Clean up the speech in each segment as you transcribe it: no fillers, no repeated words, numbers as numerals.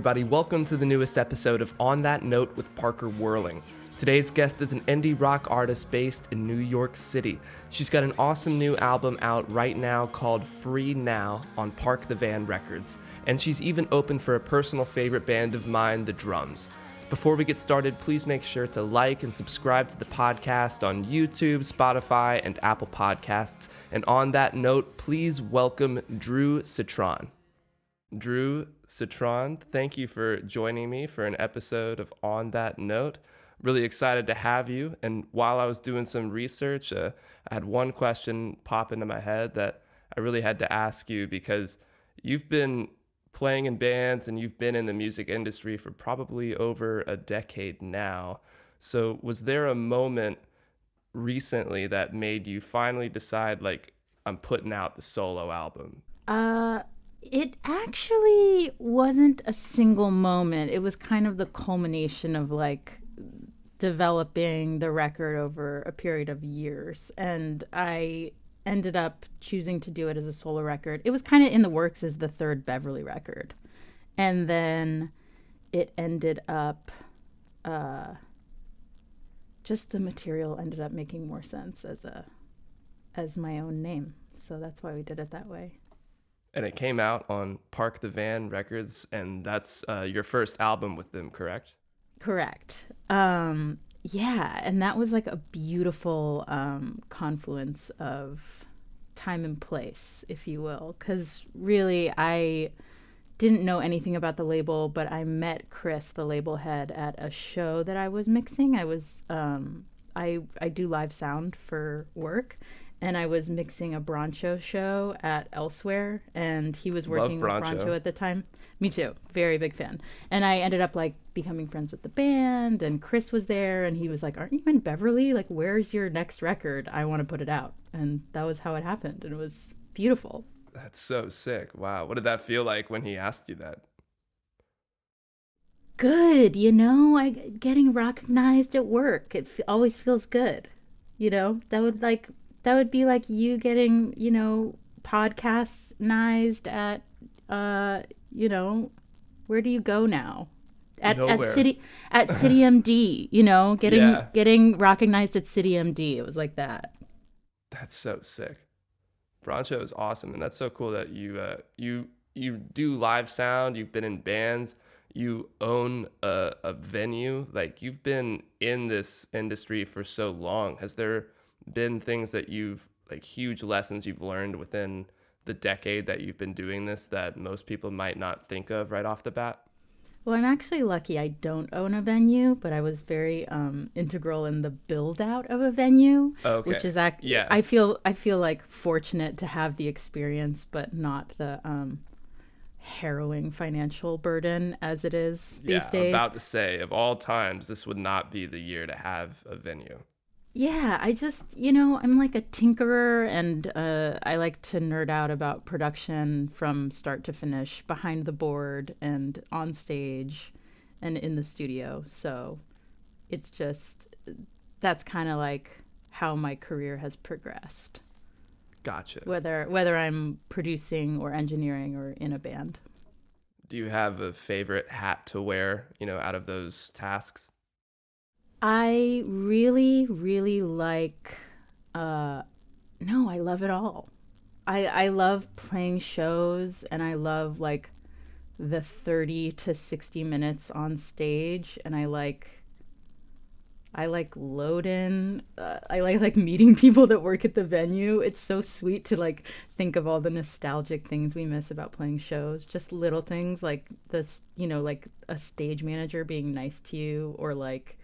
everybody. Welcome to the newest episode of On That Note with Parker Whirling. Today's guest is an indie rock artist based in New York City. She's got an awesome new album out right now called Free Now on Park the Van Records, and she's even open for a personal favorite band of mine, The Drums. Before we get started, please make sure to like and subscribe to the podcast on YouTube, Spotify, and Apple Podcasts. And on that note, please welcome Drew Citron. Drew Citron, thank you for joining me for an episode of On That Note. Really excited to have you. And while I was doing some research, I had one question pop into my head that I really had to ask you, because you've been playing in bands and you've been in the music industry for probably over a decade now. So was there a moment recently that made you finally decide, like, I'm putting out the solo album? It actually wasn't a single moment. It was kind of the culmination of like developing the record over a period of years. And I ended up choosing to do it as a solo record. It was kind of in the works as the third Beverly record. And then it ended up, just the material ended up making more sense as my own name. So that's why we did it that way. And it came out on Park the Van Records, and that's your first album with them, correct? Correct. Yeah, and that was like a beautiful confluence of time and place, if you will, because really I didn't know anything about the label, but I met Chris, the label head, at a show that I was mixing. I do live sound for work, and I was mixing a Broncho show at Elsewhere, and he was working with Broncho at the time. Me too. Very big fan. And I ended up like becoming friends with the band, and Chris was there, and he was like, "Aren't you in Beverly? Like, where's your next record? I want to put it out." And that was how it happened, and it was beautiful. That's so sick. Wow. What did that feel like when he asked you that? Good, getting recognized at work. It always feels good. That would be like you getting, podcastized at, where do you go now? At City MD, getting recognized at City MD. It was like that. That's so sick. Broncho is awesome, and that's so cool that you do live sound. You've been in bands. You own a venue. Like, you've been in this industry for so long. Has there been things that huge lessons you've learned within the decade that you've been doing this that most people might not think of right off the bat? Well, I'm actually lucky I don't own a venue, but I was very integral in the build out of a venue, which is I feel like fortunate to have the experience, but not the harrowing financial burden as it is these days. I'm about to say, of all times, this would not be the year to have a venue. Yeah, I just, I'm like a tinkerer, and I like to nerd out about production from start to finish, behind the board and on stage and in the studio. So it's just, that's kind of like how my career has progressed. Gotcha. Whether I'm producing or engineering or in a band. Do you have a favorite hat to wear, out of those tasks? I really, really like, no, I love it all. I love playing shows, and I love like the 30 to 60 minutes on stage, and I like load in. I like meeting people that work at the venue. It's so sweet to like think of all the nostalgic things we miss about playing shows. Just little things like this, like a stage manager being nice to you, or like,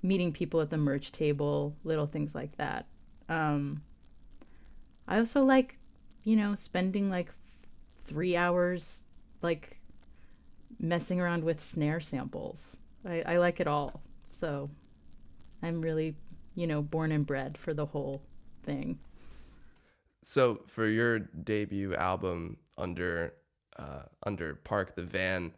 meeting people at the merch table, little things like that. I also like, spending like 3 hours like messing around with snare samples. I like it all. So I'm really, born and bred for the whole thing. So for your debut album under Park the Van,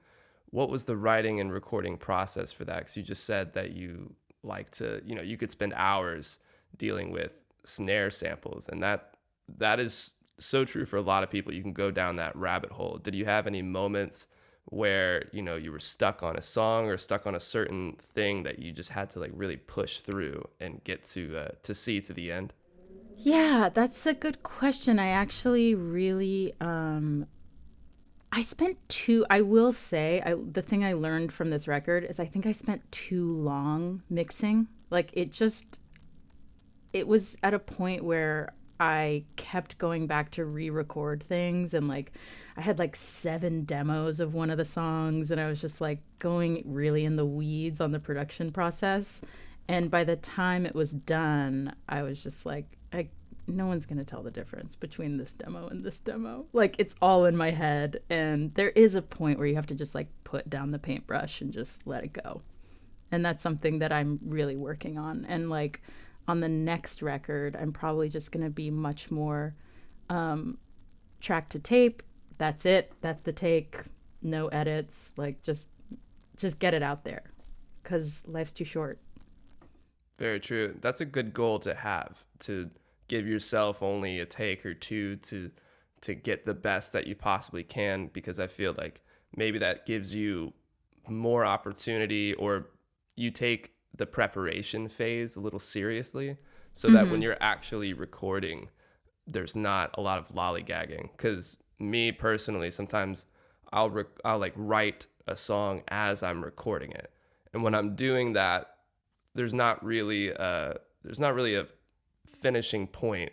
what was the writing and recording process for that? Because you just said that you like to, you could spend hours dealing with snare samples, and that is so true for a lot of people. You can go down that rabbit hole. Did you have any moments where, you were stuck on a song or stuck on a certain thing that you just had to like really push through and get to see to the end? Yeah, that's a good question. I actually really I spent I will say, the thing I learned from this record is I think I spent too long mixing. Like it was at a point where I kept going back to re-record things, and like I had like 7 demos of one of the songs, and I was just like going really in the weeds on the production process. And by the time it was done, I was just like, no one's going to tell the difference between this demo and this demo. Like it's all in my head, and there is a point where you have to just like put down the paintbrush and just let it go. And that's something that I'm really working on. And like on the next record, I'm probably just going to be much more track to tape. That's it. That's the take. No edits. Like just get it out there, because life's too short. Very true. That's a good goal to have, to give yourself only a take or two to get the best that you possibly can, because I feel like maybe that gives you more opportunity, or you take the preparation phase a little seriously, so that when you're actually recording, there's not a lot of lollygagging. Because me personally, sometimes I'll like write a song as I'm recording it, and when I'm doing that, there's not really a finishing point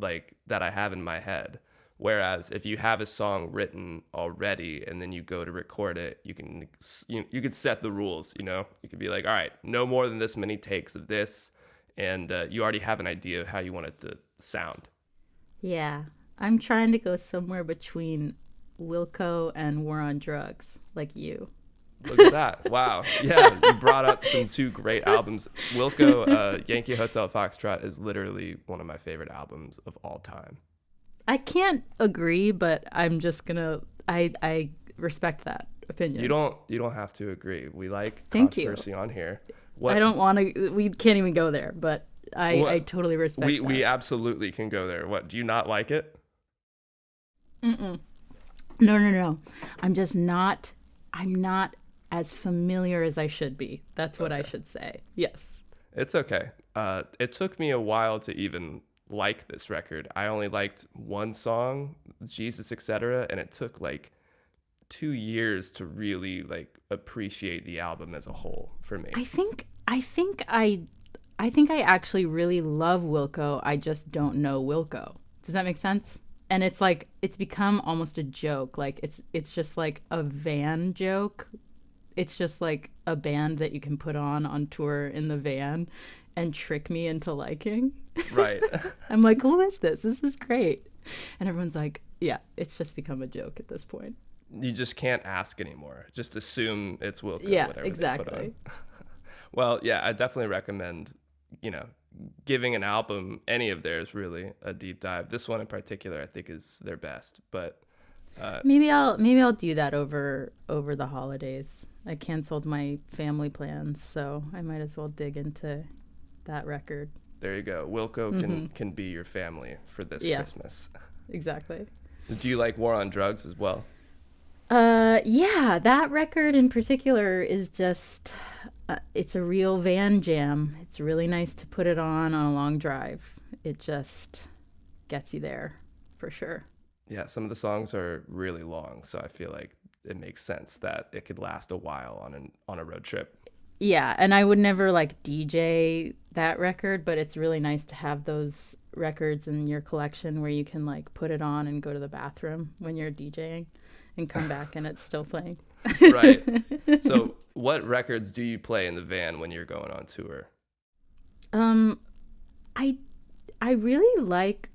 like that I have in my head. Whereas if you have a song written already and then you go to record it, you can set the rules. You could be like, all right, no more than this many takes of this, and you already have an idea of how you want it to sound. Yeah, I'm trying to go somewhere between Wilco and War on Drugs, like you. Look at that. Wow. Yeah, you brought up some 2 great albums. Wilco, Yankee Hotel Foxtrot is literally one of my favorite albums of all time. I can't agree, but I'm just gonna. I respect that opinion. You don't have to agree. We like Thank you. controversy on here. I don't want to. We can't even go there, but I totally respect. We absolutely can go there. What, do you not like it? Mm-mm. No. I'm just not. I'm not as familiar as I should be. That's what I should say. Yes. It's okay. It took me a while to even like this record. I only liked one song, Jesus, etc., and it took like 2 years to really like appreciate the album as a whole for me. I think I actually really love Wilco. I just don't know Wilco. Does that make sense? And it's like it's become almost a joke. Like it's just like a van joke. It's just like a band that you can put on tour in the van and trick me into liking. Right. I'm like, who is this? This is great. And everyone's like, yeah, it's just become a joke at this point. You just can't ask anymore. Just assume it's Wilco. Yeah, whatever exactly. They put on. Well, yeah, I definitely recommend, giving an album, any of theirs really, a deep dive. This one in particular, I think, is their best. But maybe I'll do that over the holidays. I canceled my family plans, so I might as well dig into that record. There you go. Wilco can be your family for this Christmas. Exactly. Do you like War on Drugs as well? Yeah, that record in particular is just it's a real van jam. It's really nice to put it on a long drive. It just gets you there for sure. Yeah, some of the songs are really long, so I feel like it makes sense that it could last a while on a road trip. Yeah, and I would never like DJ that record, but it's really nice to have those records in your collection where you can like put it on and go to the bathroom when you're DJing and come back and it's still playing. Right. So what records do you play in the van when you're going on tour? I really like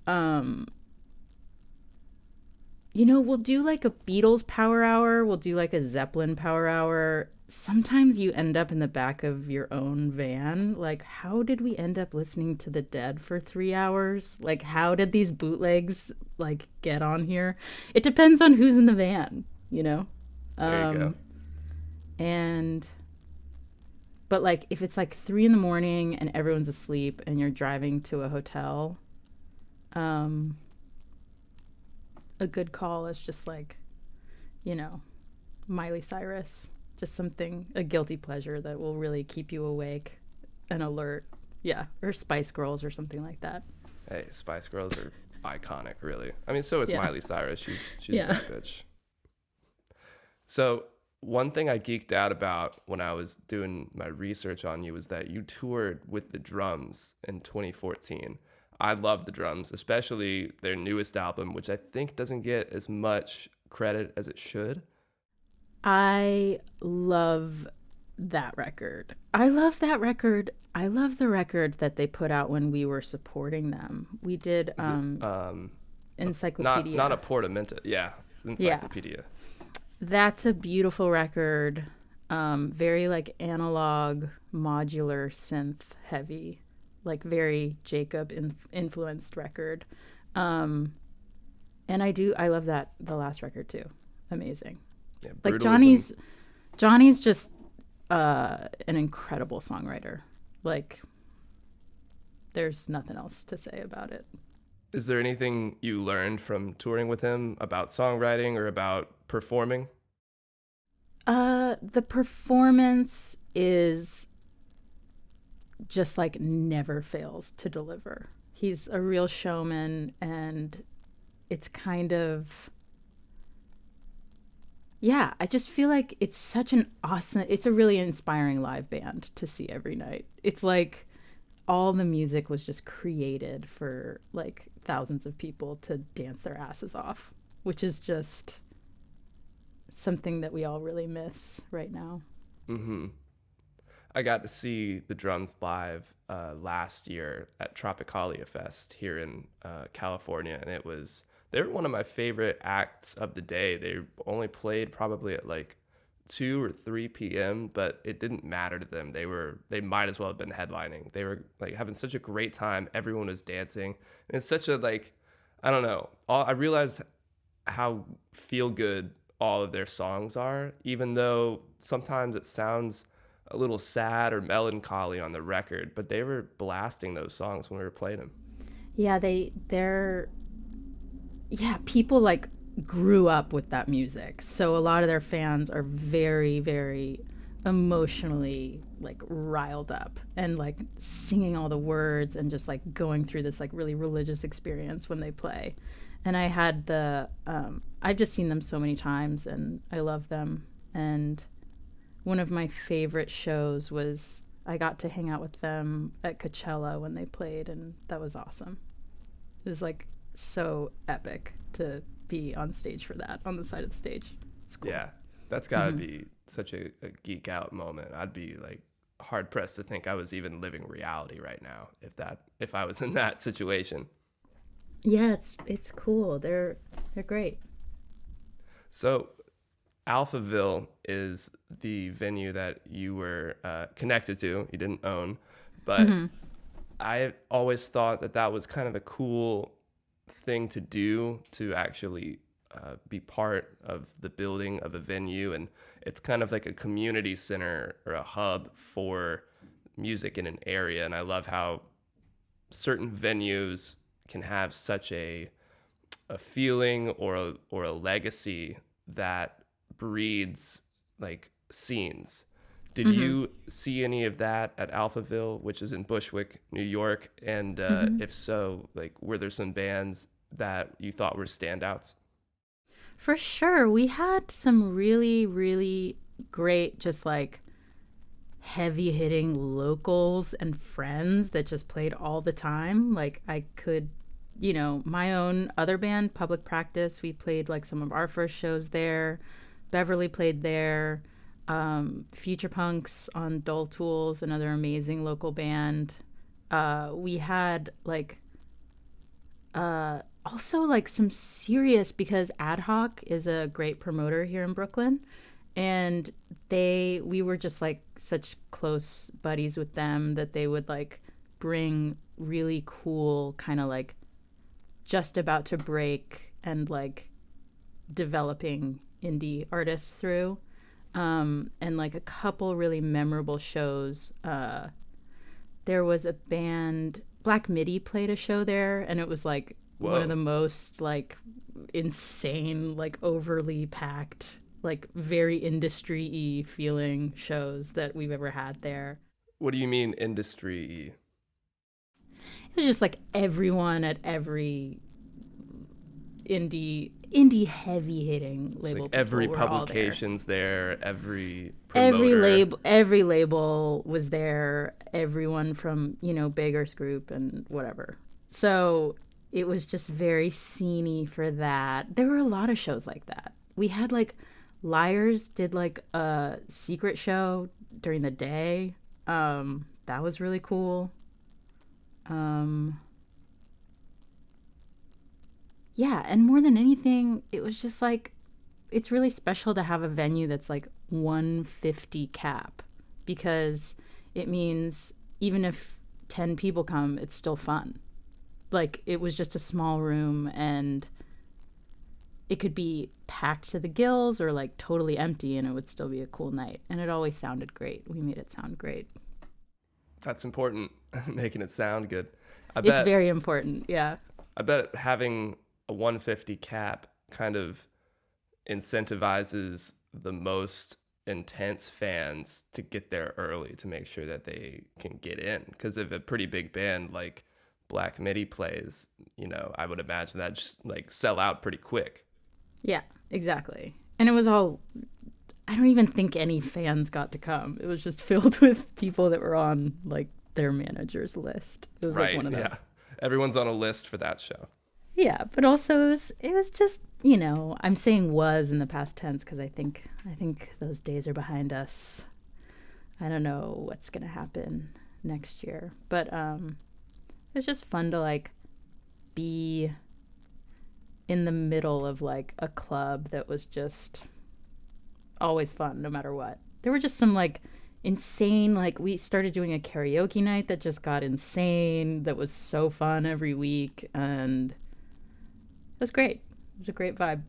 we'll do like a Beatles power hour, we'll do like a Zeppelin power hour. Sometimes you end up in the back of your own van. Like, how did we end up listening to The Dead for 3 hours? Like, how did these bootlegs like get on here? It depends on who's in the van, There you go. But like, if it's like 3 a.m. and everyone's asleep and you're driving to a hotel, a good call is just like, Miley Cyrus. Just something, a guilty pleasure that will really keep you awake and alert. Yeah, or Spice Girls or something like that. Hey, Spice Girls are iconic, really. I mean, so is Miley Cyrus. She's a bad bitch. So one thing I geeked out about when I was doing my research on you was that you toured with the Drums in 2014. I love the Drums, especially their newest album, which I think doesn't get as much credit as it should. I love that record. I love that record. I love the record that they put out when we were supporting them. We did Encyclopedia. Not a Portamento. Yeah, Encyclopedia. Yeah. That's a beautiful record. Very like analog, modular, synth heavy, like very Jacob influenced record. And I love the last record too. Amazing. Yeah, like Johnny's just an incredible songwriter. Like there's nothing else to say about it. Is there anything you learned from touring with him about songwriting or about performing? The performance is just like never fails to deliver. He's a real showman, and it's kind of, yeah, I just feel like it's a really inspiring live band to see every night. It's like all the music was just created for like thousands of people to dance their asses off, which is just something that we all really miss right now. Mm-hmm. I got to see the Drums live last year at Tropicalia Fest here in California, and they were one of my favorite acts of the day. They only played probably at like 2 or 3 p.m., but it didn't matter to them. They might as well have been headlining. They were like having such a great time. Everyone was dancing. And it's such a like, I don't know. I realized how feel good all of their songs are, even though sometimes it sounds a little sad or melancholy on the record, but they were blasting those songs when we were playing them. Yeah, people like grew up with that music. So a lot of their fans are very, very emotionally like riled up and like singing all the words and just like going through this like really religious experience when they play. And I had I've just seen them so many times and I love them. And one of my favorite shows was I got to hang out with them at Coachella when they played, and that was awesome. It was like so epic to be on stage for that, on the side of the stage. It's cool. Yeah, that's gotta be such a geek out moment. I'd be like hard pressed to think I was even living reality right now if I was in that situation. Yeah, it's cool. They're great. So Alphaville is the venue that you were connected to. You didn't own, but I always thought that was kind of a cool thing to do, to actually be part of the building of a venue. And it's kind of like a community center or a hub for music in an area. And I love how certain venues can have such a feeling or a legacy that breeds like scenes. Did you see any of that at Alphaville, which is in Bushwick, New York? And if so, like, were there some bands that you thought were standouts? For sure. We had some really, really great, just like heavy hitting locals and friends that just played all the time. Like I could, my own other band, Public Practice, we played like some of our first shows there. Beverly played there. Future Punks on Dull Tools, another amazing local band. We had like also like some serious, because Ad Hoc is a great promoter here in Brooklyn, and we were just like such close buddies with them that they would like bring really cool kind of like just about to break and like developing indie artists through. And like a couple really memorable shows. There was a band, Black Midi played a show there, and it was like one of the most like insane, like overly packed like very industry-y feeling shows that we've ever had there. What do you mean industry? It was just like everyone at every indie heavy hitting It's label. like every people were all publication's there, every every promoter. label was there, everyone from, Beggars Group and whatever. So it was just very sceney for that. There were a lot of shows like that. We had like Liars did like a secret show during the day. That was really cool. Yeah, and more than anything, it was just like it's really special to have a venue that's like 150 cap, because it means even if 10 people come, it's still fun. Like, it was just a small room, and it could be packed to the gills or like totally empty, and it would still be a cool night. And it always sounded great. We made it sound great. That's important, making it sound good. It's very important, yeah. I bet having a 150 cap kind of incentivizes the most intense fans to get there early to make sure that they can get in. Because if a pretty big band like Black Midi plays, I would imagine that just like sell out pretty quick. Yeah, exactly. And it was all, I don't even think any fans got to come. It was just filled with people that were on like their manager's list. It was like one of those. Yeah. Everyone's on a list for that show. Yeah, but also it was just, I'm saying was in the past tense because I think those days are behind us. I don't know what's going to happen next year, but it's just fun to like be in the middle of like a club that was just always fun no matter what. There were just some like insane, like we started doing a karaoke night that just got insane, that was so fun every week, and it was great. It was a great vibe.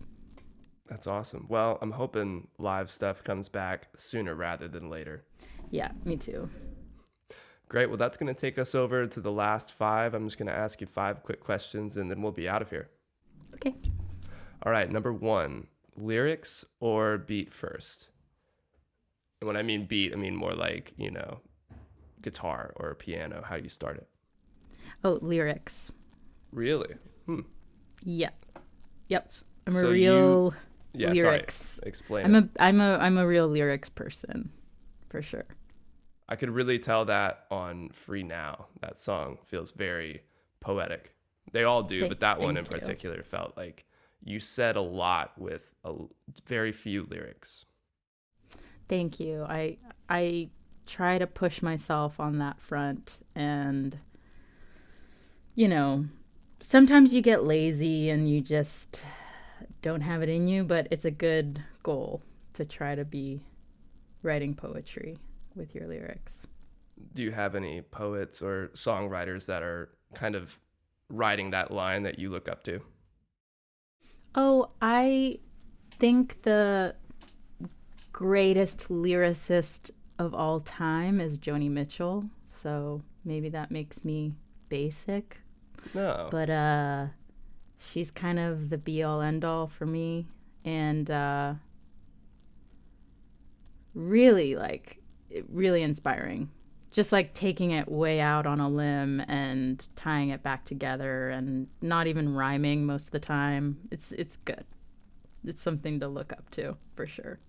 That's awesome. Well, I'm hoping live stuff comes back sooner rather than later. Yeah, me too. Great. Well, that's going to take us over to the last 5. I'm just going to ask you 5 quick questions and then we'll be out of here. Okay. All right. Number 1, lyrics or beat first? And when I mean beat, I mean more like, guitar or piano, how you start it. Oh, lyrics. Really? Yeah. Yep. I'm So a real Yeah, lyrics. sorry. Explain it. I'm a real lyrics person, for sure. I could really tell that on Free Now. That song feels very poetic. They all do, but that one in particular felt like you said a lot with very few lyrics. Thank you. I try to push myself on that front, and sometimes you get lazy and you just don't have it in you, but it's a good goal to try to be writing poetry with your lyrics. Do you have any poets or songwriters that are kind of writing that line that you look up to? Oh, I think the greatest lyricist of all time is Joni Mitchell. So maybe that makes me basic. No. But she's kind of the be all end all for me. And really really inspiring. Just like taking it way out on a limb and tying it back together and not even rhyming most of the time. It's good. It's something to look up to for sure.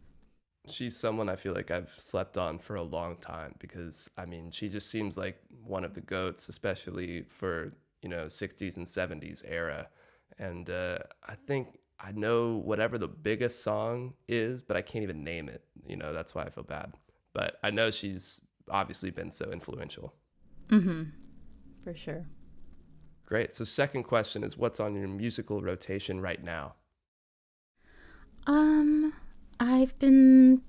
She's someone I feel like I've slept on for a long time because, she just seems like one of the GOATs, especially for, 60s and 70s era. And I think I know whatever the biggest song is, but I can't even name it. That's why I feel bad. But I know she's obviously been so influential. Mm-hmm. For sure. Great. So second question is, what's on your musical rotation right now? I've been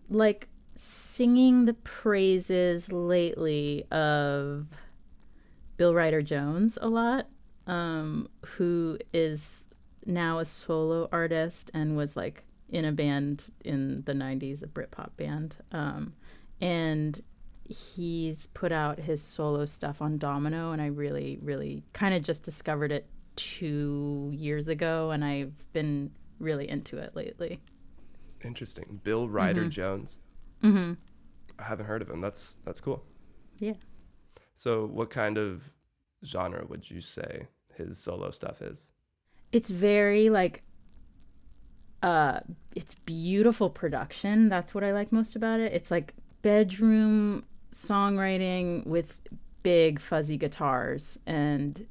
like singing the praises lately of Bill Ryder Jones a lot, who is now a solo artist and was like in a band in the 90s, a Britpop band. And he's put out his solo stuff on Domino, and I really, really kind of just discovered it 2 years ago, and I've been really into it lately. Interesting. Bill Ryder Jones. Mm-hmm. I haven't heard of him. That's cool. Yeah. So what kind of genre would you say his solo stuff is? It's very like it's beautiful production. That's what I like most about it. It's like bedroom songwriting with big fuzzy guitars, and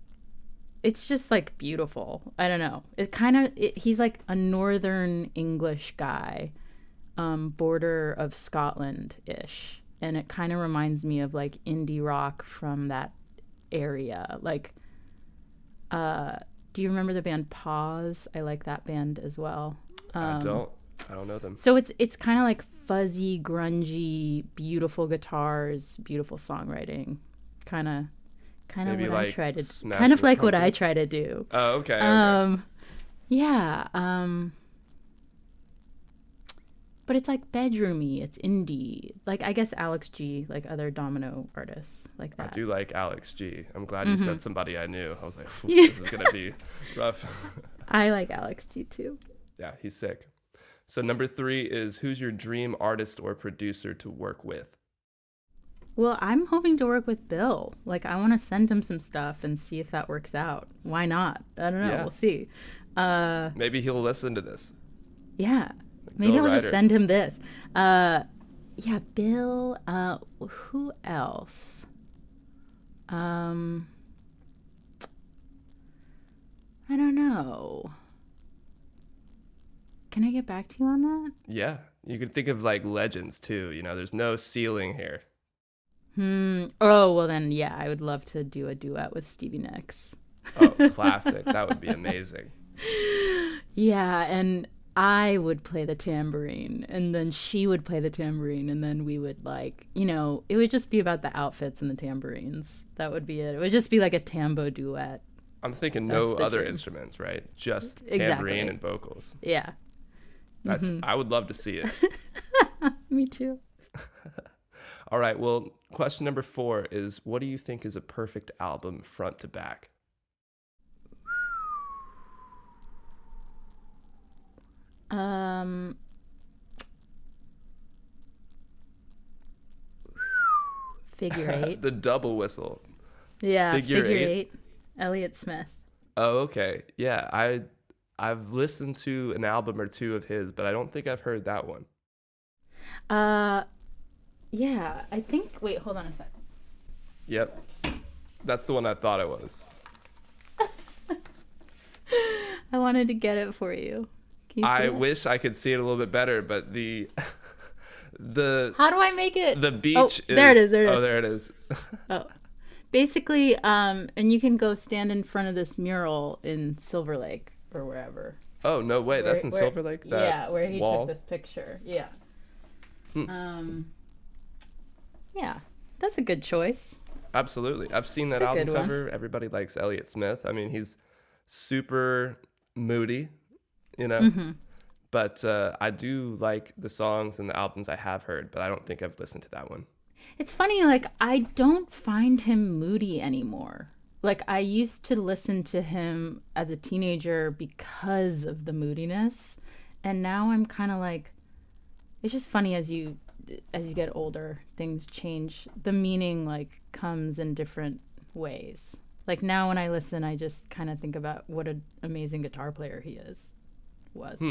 it's just like beautiful. I don't know. He's like a northern English guy, border of Scotland-ish, and it kind of reminds me of like indie rock from that area. Like do you remember the band Pause? I like that band as well. I don't know them. So it's kind of like fuzzy, grungy, beautiful guitars, beautiful songwriting. Kind of Maybe what I like try to Smashing kind of like what I Pumpkins? try to do. Oh, okay. Yeah. But it's like bedroomy, it's indie. Like I guess Alex G, like other Domino artists like I that. do like Alex G. I'm glad you said somebody I knew. I was like, Yeah. this is going to be rough. I like Alex G too. Yeah, he's sick. So number 3 is, who's your dream artist or producer to work with? Well, I'm hoping to work with Bill. Like, I want to send him some stuff and see if that works out. Why not? I don't know. Yeah. We'll see. Maybe he'll listen to this. Yeah. Like Maybe Bill I'll Ryder. just send him this. Yeah, Bill. Who else? I don't know. Can I get back to you on that? Yeah, you could think of like legends too. You know, there's no ceiling here. Oh, well then, yeah, I would love to do a duet with Stevie Nicks. Oh, classic. That would be amazing. Yeah, and I would play the tambourine, and then she would play the tambourine, and then we would like, it would just be about the outfits and the tambourines. That would be it. It would just be like a tambo duet. I'm thinking That's no the other dream. instruments, right? Just tambourine Exactly. and vocals. Yeah, I would love to see it. me too. All right. Well, question number 4 is, what do you think is a perfect album front to back? Figure Eight. The double whistle. Yeah, Figure Figure Eight. Eight. Elliott Smith. Oh, okay. Yeah, I've listened to an album or two of his, but I don't think I've heard that one. Yeah, I think. Wait, hold on a sec. Yep. That's the one I thought it was. I wanted to get it for you. Can you see I it? wish I could see it a little bit better, but the How do I make it? the beach Oh, is there it is. There it Oh, is. there it is. Oh, basically, and you can go stand in front of this mural in Silver Lake or wherever. Oh, no way. That's in Silver Lake? That Yeah, where he wall? took this picture. Yeah. Yeah, that's a good choice. Absolutely. I've seen that It's a album good one. cover. Everybody likes Elliott Smith. I mean, he's super moody, but I do like the songs and the albums I have heard, but I don't think I've listened to that one. It's funny, like, I don't find him moody anymore. Like, I used to listen to him as a teenager because of the moodiness, and now I'm kind of like, it's just funny as you get older, things change. The meaning, like, comes in different ways. Like, now when I listen, I just kind of think about what an amazing guitar player he was.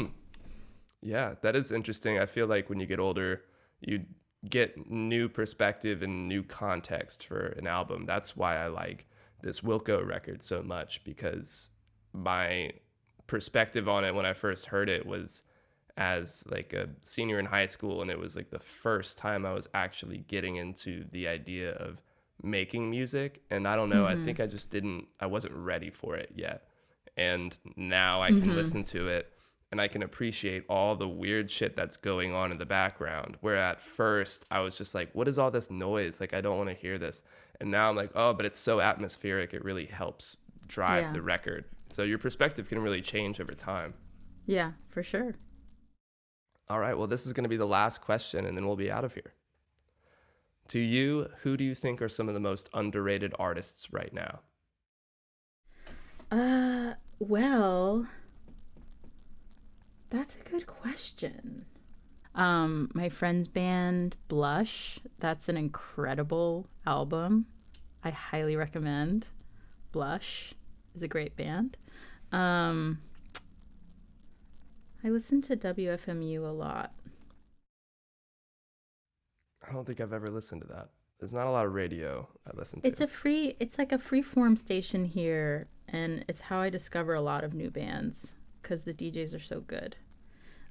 Yeah, that is interesting. I feel like when you get older, you get new perspective and new context for an album. That's why I like this Wilco record so much, because my perspective on it when I first heard it was as like a senior in high school, and it was like the first time I was actually getting into the idea of making music. And I don't know, I think I wasn't ready for it yet. And now I can listen to it and I can appreciate all the weird shit that's going on in the background. Where at first I was just like, what is all this noise? Like, I don't want to hear this. And now I'm like, oh, but it's so atmospheric. It really helps drive the record. So your perspective can really change over time. Yeah, for sure. All right, well, this is going to be the last question, and then we'll be out of here. To you, who do you think are some of the most underrated artists right now? Well, that's a good question. My friend's band, Blush, that's an incredible album. I highly recommend. Blush is a great band. I listen to WFMU a lot. I don't think I've ever listened to that. There's not a lot of radio I listen to. It's like a free form station here, and it's how I discover a lot of new bands because the DJs are so good.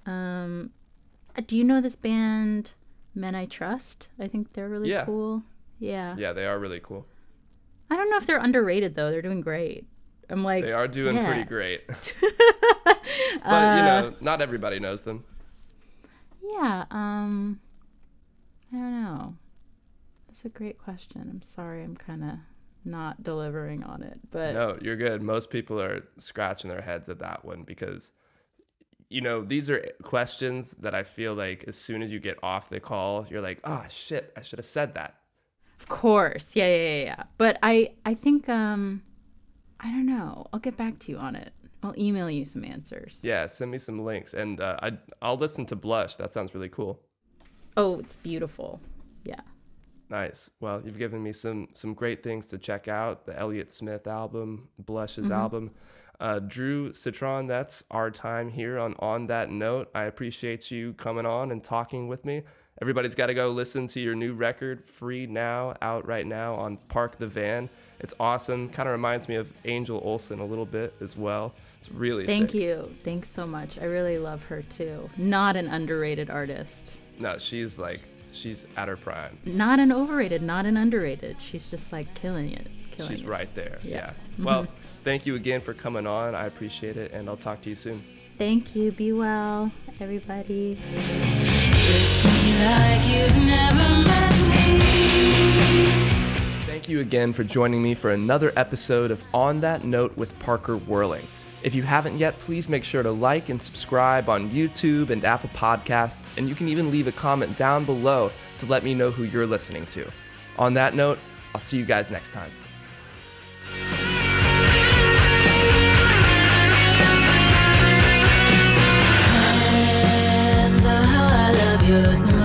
Do you know this band, Men I Trust? I think they're really cool. Yeah. Yeah, they are really cool. I don't know if they're underrated though. They're doing great. I'm like, they are doing pretty great. But not everybody knows them. Yeah. I don't know. That's a great question. I'm sorry, I'm kind of not delivering on it, but no, you're good. Most people are scratching their heads at that one because, these are questions that I feel like as soon as you get off the call, you're like, oh shit, I should have said that. Of course, yeah. But I think I don't know. I'll get back to you on it. I'll email you some answers. Yeah, send me some links, and I'll listen to Blush. That sounds really cool. Oh, it's beautiful. Yeah. Nice. Well, you've given me some great things to check out. The Elliott Smith album, Blush's album. Drew, Citron, that's our time here on That Note. I appreciate you coming on and talking with me. Everybody's got to go listen to your new record, Free Now, out right now on Park the Van. It's awesome. Kind of reminds me of Angel Olsen a little bit as well. It's really Thank sick. you. Thanks so much. I really love her too. Not an underrated artist. No, she's at her prime. Not an overrated, not an underrated. She's just like killing it. She's right there. Yeah. Mm-hmm. Well, thank you again for coming on. I appreciate it, and I'll talk to you soon. Thank you. Be well, everybody. Thank you again for joining me for another episode of On That Note with Parker Whirling. If you haven't yet, please make sure to like and subscribe on YouTube and Apple Podcasts, and you can even leave a comment down below to let me know who you're listening to. On that note, I'll see you guys next time. Hands are how I love yours.